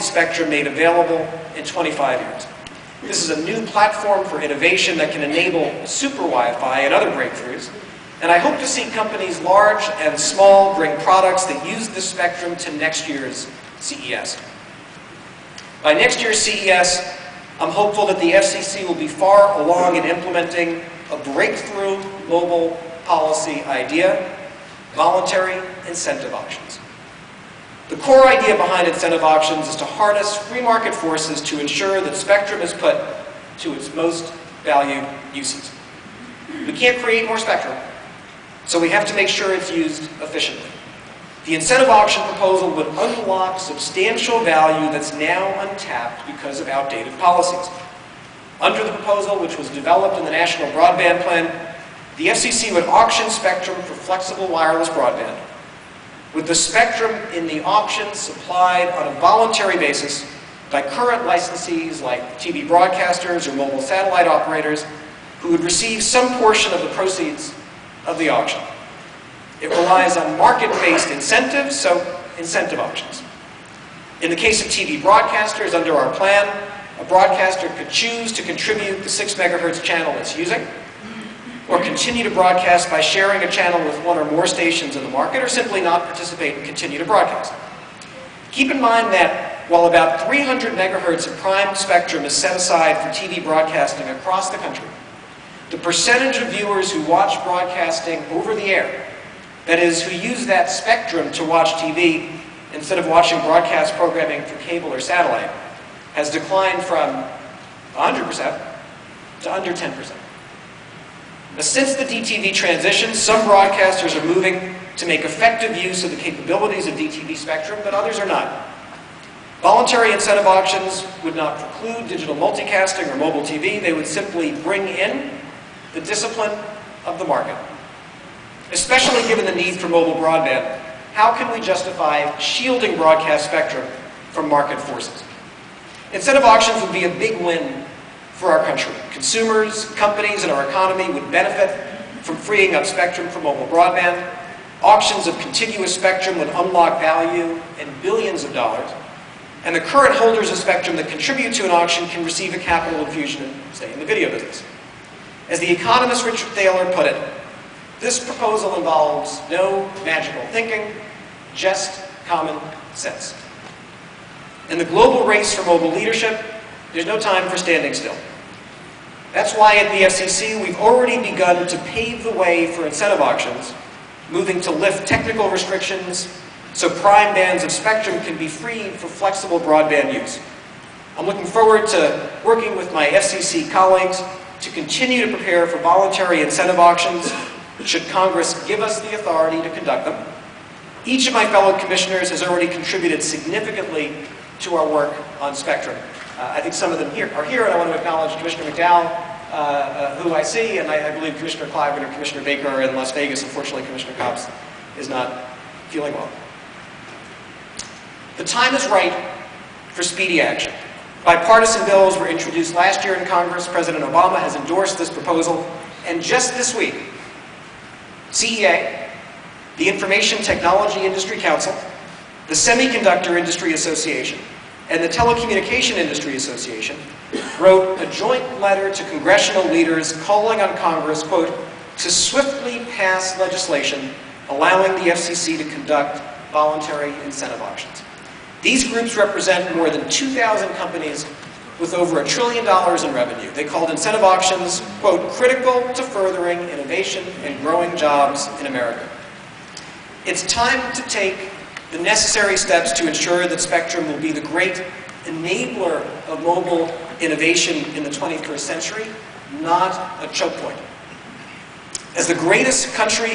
spectrum made available in 25 years. This is a new platform for innovation that can enable super Wi-Fi and other breakthroughs, and I hope to see companies large and small bring products that use this spectrum to next year's CES. By next year's CES, I'm hopeful that the FCC will be far along in implementing a breakthrough mobile policy idea: voluntary incentive auctions. The core idea behind incentive auctions is to harness free market forces to ensure that spectrum is put to its most valued uses. We can't create more spectrum, so we have to make sure it's used efficiently. The incentive auction proposal would unlock substantial value that's now untapped because of outdated policies. Under the proposal, which was developed in the National Broadband Plan, the FCC would auction spectrum for flexible wireless broadband, with the spectrum in the auction supplied on a voluntary basis by current licensees like TV broadcasters or mobile satellite operators who would receive some portion of the proceeds of the auction. It relies on market-based incentives, so incentive auctions. In the case of TV broadcasters, under our plan, a broadcaster could choose to contribute the 6 megahertz channel it's using, or continue to broadcast by sharing a channel with one or more stations in the market, or simply not participate and continue to broadcast. Keep in mind that while about 300 megahertz of prime spectrum is set aside for TV broadcasting across the country, the percentage of viewers who watch broadcasting over the air, that is, who use that spectrum to watch TV instead of watching broadcast programming for cable or satellite, has declined from 100% to under 10%. Now, since the DTV transition, some broadcasters are moving to make effective use of the capabilities of DTV spectrum, but others are not. Voluntary incentive auctions would not preclude digital multicasting or mobile TV. They would simply bring in the discipline of the market. Especially given the need for mobile broadband, how can we justify shielding broadcast spectrum from market forces? Incentive auctions would be a big win for our country. Consumers, companies, and our economy would benefit from freeing up spectrum for mobile broadband. Auctions of contiguous spectrum would unlock value in billions of dollars. And the current holders of spectrum that contribute to an auction can receive a capital infusion, say, in the video business. As the economist Richard Thaler put it, this proposal involves no magical thinking, just common sense. In the global race for mobile leadership, there's no time for standing still. That's why at the FCC, we've already begun to pave the way for incentive auctions, moving to lift technical restrictions so prime bands of spectrum can be freed for flexible broadband use. I'm looking forward to working with my FCC colleagues to continue to prepare for voluntary incentive auctions should Congress give us the authority to conduct them. Each of my fellow commissioners has already contributed significantly to our work on spectrum. I think some of them are here, and I want to acknowledge Commissioner McDowell, who I see, and I believe Commissioner Clyburn and Commissioner Baker are in Las Vegas. Unfortunately, Commissioner Cobbs is not feeling well. The time is right for speedy action. Bipartisan bills were introduced last year in Congress. President Obama has endorsed this proposal, and just this week, CEA, the Information Technology Industry Council, the Semiconductor Industry Association, and the Telecommunication Industry Association wrote a joint letter to congressional leaders calling on Congress, quote, to swiftly pass legislation allowing the FCC to conduct voluntary incentive auctions. These groups represent more than 2,000 companies with over $1 trillion in revenue. They called incentive auctions, quote, critical to furthering innovation and growing jobs in America. It's time to take the necessary steps to ensure that spectrum will be the great enabler of mobile innovation in the 21st century, not a choke point. As the greatest country